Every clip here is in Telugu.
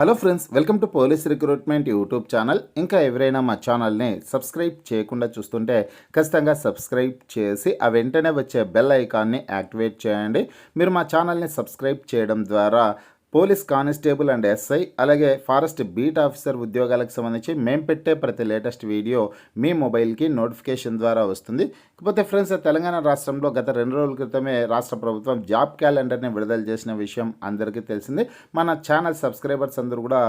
Hello friends, welcome to police recruitment YouTube channel. ఇంకా ఎవరైనా మా ఛానల్ని సబ్స్క్రైబ్ చేయకుండా చూస్తుంటే ఖచ్చితంగా సబ్స్క్రైబ్ చేసి ఆ వెంటనే వచ్చే బెల్ ఐకాన్ని యాక్టివేట్ చేయండి. మీరు మా ఛానల్ని సబ్స్క్రైబ్ చేయడం ద్వారా పోలీస్ కానిస్టేబుల్ అండ్ ఎస్ఐ అలాగే ఫారెస్ట్ బీట్ ఆఫీసర్ ఉద్యోగాలకు సంబంధించి మేము పెట్టే ప్రతి లేటెస్ట్ వీడియో మీ మొబైల్కి నోటిఫికేషన్ ద్వారా వస్తుంది. కాకపోతే ఫ్రెండ్స్, తెలంగాణ రాష్ట్రంలో గత 2 రోజుల క్రితమే రాష్ట్ర ప్రభుత్వం జాబ్ క్యాలెండర్ని విడుదల చేసిన విషయం అందరికీ తెలిసింది. మన ఛానల్ సబ్స్క్రైబర్స్ అందరూ కూడా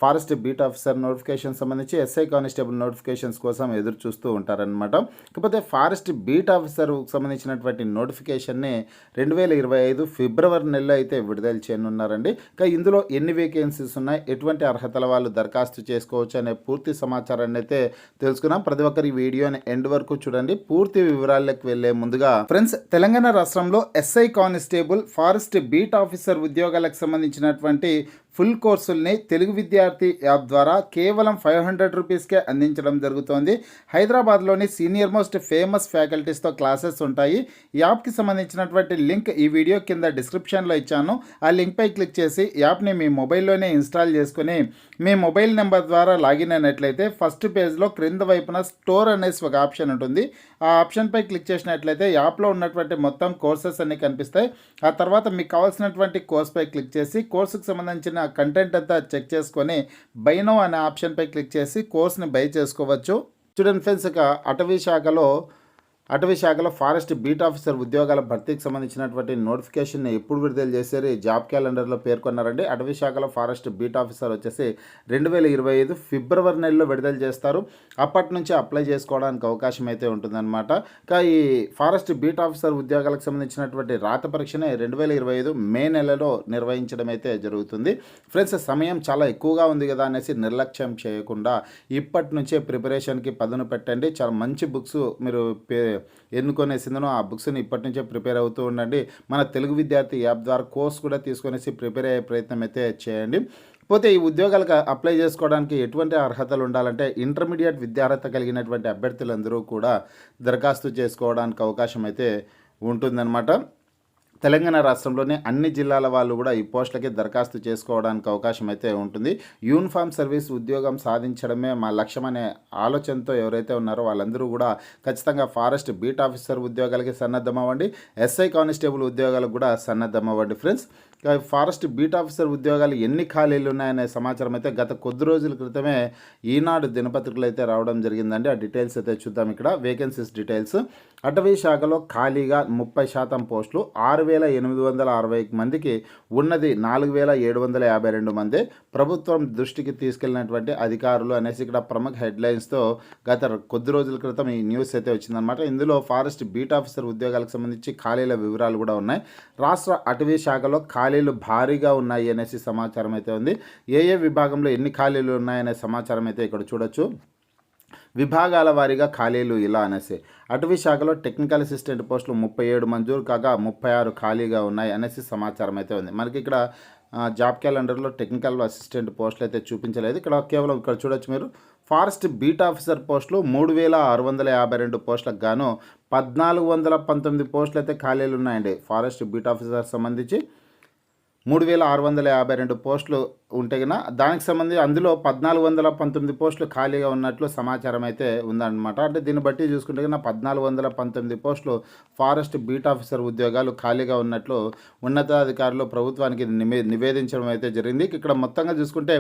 ఫారెస్ట్ బీట్ ఆఫీసర్ నోటిఫికేషన్ సంబంధించి ఎస్ఐ కానిస్టేబుల్ నోటిఫికేషన్స్ కోసం ఎదురు చూస్తూ ఉంటారనమాట. కాకపోతే ఫారెస్ట్ బీట్ ఆఫీసర్ సంబంధించినటువంటి నోటిఫికేషన్ని 2025 ఫిబ్రవరి నెలలో అయితే విడుదల చేయనున్నారండి. ఇంకా ఇందులో ఎన్ని వేకెన్సీస్ ఉన్నాయి, ఎటువంటి అర్హతల వాళ్ళు దరఖాస్తు చేసుకోవచ్చు అనే పూర్తి సమాచారాన్ని అయితే తెలుసుకున్నాం. ప్రతి ఒక్కరి వీడియోని ఎండ్ వరకు చూడండి. పూర్తి వివరాలకు వెళ్లే ముందుగా ఫ్రెండ్స్, తెలంగాణ రాష్ట్రంలో SI constable forest beat officer ఉద్యోగాలకు సంబంధించినటువంటి ఫుల్ కోర్సుల్ని తెలుగు విద్యార్థి యాప్ ద్వారా కేవలం 500 రూపీస్కే అందించడం జరుగుతోంది. హైదరాబాద్లోని సీనియర్ మోస్ట్ ఫేమస్ ఫ్యాకల్టీస్తో క్లాసెస్ ఉంటాయి. ఈ యాప్కి సంబంధించినటువంటి లింక్ ఈ వీడియో కింద డిస్క్రిప్షన్లో ఇచ్చాను. ఆ లింక్పై క్లిక్ చేసి యాప్ని మీ మొబైల్లోనే ఇన్స్టాల్ చేసుకుని మీ మొబైల్ నెంబర్ ద్వారా లాగిన్ అయినట్లయితే ఫస్ట్ పేజ్లో క్రింద వైపున స్టోర్ అనేసి ఒక ఆప్షన్ ఉంటుంది. ఆ ఆప్షన్పై క్లిక్ చేసినట్లయితే యాప్లో ఉన్నటువంటి మొత్తం కోర్సెస్ అన్నీ కనిపిస్తాయి. ఆ తర్వాత మీకు కావాల్సినటువంటి కోర్స్పై క్లిక్ చేసి కోర్సుకు సంబంధించిన కంటెంట్ అంతా చెక్ చేసుకొని బై నౌ అనే ఆప్షన్పై క్లిక్ చేసి కోర్స్ని బై చేసుకోవచ్చు. చూడండి ఫ్రెండ్స్, ఇక అటవీ శాఖలో ఫారెస్ట్ బీట్ ఆఫీసర్ ఉద్యోగాల భర్తీకి సంబంధించినటువంటి నోటిఫికేషన్ని ఎప్పుడు విడుదల చేశారు, జాబ్ క్యాలెండర్లో పేర్కొన్నారండి. అటవీ శాఖలో ఫారెస్ట్ బీట్ ఆఫీసర్ వచ్చేసి 2025 ఫిబ్రవరి నెలలో విడుదల చేస్తారు. అప్పటి నుంచి అప్లై చేసుకోవడానికి అవకాశం అయితే ఉంటుందన్నమాట. ఇంకా ఈ ఫారెస్ట్ బీట్ ఆఫీసర్ ఉద్యోగాలకు సంబంధించినటువంటి రాత పరీక్షనే 2025 మే నెలలో నిర్వహించడం అయితే జరుగుతుంది. ఫ్రెండ్స్, సమయం చాలా ఎక్కువగా ఉంది కదా అనేసి నిర్లక్ష్యం చేయకుండా ఇప్పటి నుంచే ప్రిపరేషన్కి పదును పెట్టండి. చాలా మంచి బుక్స్ మీరు ఎన్నుకొనేసిందనో ఆ బుక్స్ని ఇప్పటి నుంచే ప్రిపేర్ అవుతూ ఉండండి. మన తెలుగు విద్యార్థి యాప్ ద్వారా కోర్స్ కూడా తీసుకొనేసి ప్రిపేర్ అయ్యే ప్రయత్నం అయితే చేయండి. పోతే ఈ ఉద్యోగాలకు అప్లై చేసుకోవడానికి ఎటువంటి అర్హతలు ఉండాలంటే ఇంటర్మీడియట్ విద్యార్హత కలిగినటువంటి అభ్యర్థులందరూ కూడా దరఖాస్తు చేసుకోవడానికి అవకాశం అయితే ఉంటుందన్నమాట. తెలంగాణ రాష్ట్రంలోని అన్ని జిల్లాల వాళ్ళు కూడా ఈ పోస్టులకి దరఖాస్తు చేసుకోవడానికి అవకాశం అయితే ఉంటుంది. యూనిఫామ్ సర్వీస్ ఉద్యోగం సాధించడమే మా లక్ష్యం అనే ఆలోచనతో ఎవరైతే ఉన్నారో వాళ్ళందరూ కూడా ఖచ్చితంగా ఫారెస్ట్ బీట్ ఆఫీసర్ ఉద్యోగాలకి సన్నద్ధం అవ్వండి. ఎస్ఐ కానిస్టేబుల్ ఉద్యోగాలకు కూడా సన్నద్ధం అవ్వండి. ఫ్రెండ్స్, ఫారెస్ట్ బీట్ ఆఫీసర్ ఉద్యోగాలు ఎన్ని ఖాళీలు ఉన్నాయనే సమాచారం అయితే గత కొద్ది రోజుల క్రితమే ఈనాడు దినపత్రికలు అయితే రావడం జరిగిందండి. ఆ డీటెయిల్స్ అయితే చూద్దాం. ఇక్కడ వేకెన్సీస్ డీటెయిల్స్. అటవీ శాఖలో ఖాళీగా 30% పోస్టులు 6,860 మందికి ఉన్నది 4,752 మంది. ప్రభుత్వం దృష్టికి తీసుకెళ్ళినటువంటి అధికారులు అనేసి ఇక్కడ ప్రముఖ హెడ్లైన్స్తో గత కొద్ది రోజుల క్రితం ఈ న్యూస్ అయితే వచ్చిందనమాట. ఇందులో ఫారెస్ట్ బీట్ ఆఫీసర్ ఉద్యోగాలకు సంబంధించి ఖాళీల వివరాలు కూడా ఉన్నాయి. రాష్ట్ర అటవీ శాఖలో ఖాళీలు భారీగా ఉన్నాయి అనేసి సమాచారం అయితే ఉంది. ఏ విభాగంలో ఎన్ని ఖాళీలు ఉన్నాయనే సమాచారం అయితే ఇక్కడ చూడొచ్చు. విభాగాల వారీగా ఖాళీలు ఇలా అనేసి అటవీ శాఖలో టెక్నికల్ అసిస్టెంట్ పోస్టులు 37 మంజూరు కాగా 36 ఖాళీగా ఉన్నాయి అనేసి సమాచారం అయితే ఉంది. మనకి ఇక్కడ జాబ్ క్యాలెండర్లో టెక్నికల్ అసిస్టెంట్ పోస్టులు అయితే చూపించలేదు. ఇక్కడ కేవలం ఇక్కడ చూడొచ్చు మీరు ఫారెస్ట్ బీట్ ఆఫీసర్ పోస్టులు 3,652 పోస్టులకు గాను 1,419 పోస్టులు అయితే ఖాళీలు ఉన్నాయండి. ఫారెస్ట్ బీట్ ఆఫీసర్ సంబంధించి 3,652 పోస్టులు ఉంటే కన్నా దానికి సంబంధించి అందులో 1,419 పోస్టులు ఖాళీగా ఉన్నట్లు సమాచారం అయితే ఉందన్నమాట. అంటే దీన్ని బట్టి చూసుకుంటే కన్నా 1,419 పోస్టులు ఫారెస్ట్ బీట్ ఆఫీసర్ ఉద్యోగాలు ఖాళీగా ఉన్నట్లు ఉన్నతాధికారులు ప్రభుత్వానికి నివేదించడం అయితే జరిగింది. ఇక్కడ మొత్తంగా చూసుకుంటే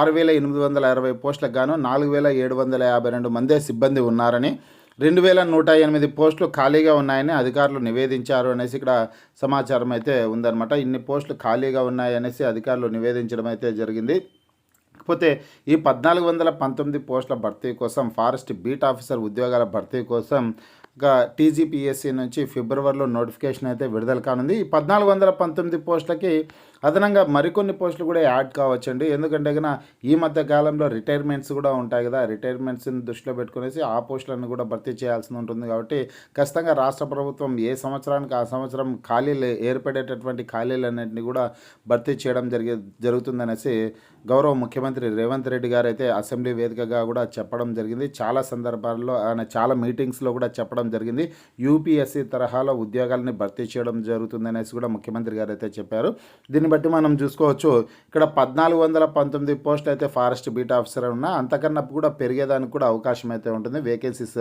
6,860 పోస్టులకు గాను 4,752 మందే సిబ్బంది ఉన్నారని, 2,108 పోస్టులు ఖాళీగా ఉన్నాయని అధికారులు నివేదించారు అనేసి ఇక్కడ సమాచారం అయితే ఉందన్నమాట. ఇన్ని పోస్టులు ఖాళీగా ఉన్నాయనేసి అధికారులు నివేదించడం అయితే జరిగింది. కాకపోతే ఈ 1,419 పోస్టుల భర్తీ కోసం ఫారెస్ట్ బీట్ ఆఫీసర్ ఉద్యోగాల భర్తీ కోసం టీజీపీఎస్సీ నుంచి ఫిబ్రవరిలో నోటిఫికేషన్ అయితే విడుదల కానుంది. ఈ 1,419 పోస్టులకి అదనంగా మరికొన్ని పోస్టులు కూడా యాడ్ కావచ్చండి. ఎందుకంటే కన్నా ఈ మధ్య కాలంలో రిటైర్మెంట్స్ కూడా ఉంటాయి కదా, రిటైర్మెంట్స్ని దృష్టిలో పెట్టుకునేసి ఆ పోస్టులను కూడా భర్తీ చేయాల్సి ఉంటుంది. కాబట్టి ఖచ్చితంగా రాష్ట్ర ప్రభుత్వం ఏ సంవత్సరానికి ఆ సంవత్సరం ఖాళీలు ఏర్పడేటటువంటి ఖాళీలన్నింటినీ కూడా భర్తీ చేయడం జరుగుతుందనేసి గౌరవ ముఖ్యమంత్రి రేవంత్ రెడ్డి గారు అయితే అసెంబ్లీ వేదికగా కూడా చెప్పడం జరిగింది. చాలా సందర్భాల్లో ఆయన చాలా మీటింగ్స్లో కూడా చెప్పడం జరిగింది. యూపీఎస్సీ తరహాలో ఉద్యోగాలని భర్తీ చేయడం జరుగుతుందనేసి కూడా ముఖ్యమంత్రి గారు అయితే చెప్పారు. దీన్ని బట్టి మనం చూసుకోవచ్చు ఇక్కడ 1419 పోస్టులు అయితే ఫారెస్ట్ బీట్ ఆఫీసర్ ఉన్నా, అంతకన్నా కూడా పెరిగేదానికి కూడా అవకాశం అయితే ఉంటుంది వేకెన్సీస్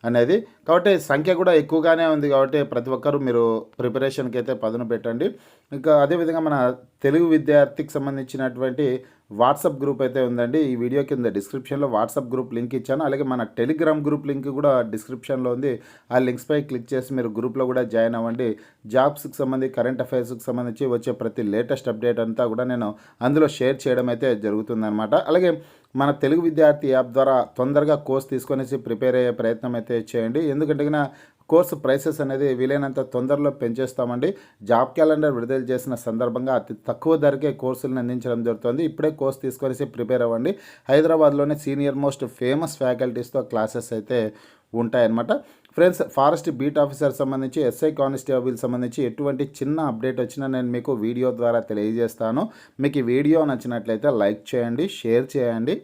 అనేది. కాబట్టి సంఖ్య కూడా ఎక్కువగానే ఉంది కాబట్టి ప్రతి ఒక్కరూ మీరు ప్రిపరేషన్కి అయితే పదును పెట్టండి. ఇంకా అదేవిధంగా మన తెలుగు విద్యార్థికి సంబంధించినటువంటి వాట్సాప్ గ్రూప్ అయితే ఉందండి. ఈ వీడియో కింద డిస్క్రిప్షన్లో వాట్సాప్ గ్రూప్ లింక్ ఇచ్చాను. అలాగే మన టెలిగ్రామ్ గ్రూప్ లింక్ కూడా డిస్క్రిప్షన్లో ఉంది. ఆ లింక్స్పై క్లిక్ చేసి మీరు గ్రూప్లో కూడా జాయిన్ అవ్వండి. జాబ్స్కి సంబంధించి కరెంట్ అఫైర్స్కి సంబంధించి వచ్చే ప్రతి లేటెస్ట్ అప్డేట్ అంతా కూడా నేను అందులో షేర్ చేయడం అయితే జరుగుతుందన్నమాట. అలాగే మన తెలుగు విద్యార్థి యాప్ ద్వారా తొందరగా కోర్స్ తీసుకొనేసి ప్రిపేర్ అయ్యే ప్రయత్నం అయితే చేయండి. ఎందుకంటే కోర్సు ప్రైసెస్ అనేది వీలైనంత తొందరలో పెంచేస్తామండి. జాబ్ క్యాలెండర్ విడుదల చేసిన సందర్భంగా అతి తక్కువ ధరకే కోర్సులను అందించడం జరుగుతుంది. ఇప్పుడే కోర్స్ తీసుకొనేసి ప్రిపేర్ అవ్వండి. హైదరాబాద్లోనే సీనియర్ మోస్ట్ ఫేమస్ ఫ్యాకల్టీస్తో క్లాసెస్ అయితే ఉంటాయన్నమాట. ఫ్రెండ్స్, ఫారెస్ట్ బీట్ ఆఫీసర్ సంబంధించి ఎస్ఐ కానిస్టేబుల్ సంబంధించి ఎటువంటి చిన్న అప్డేట్ వచ్చినా నేను మీకు వీడియో ద్వారా తెలియజేస్తాను. మీకు ఈ వీడియో నచ్చినట్లయితే లైక్ చేయండి, షేర్ చేయండి.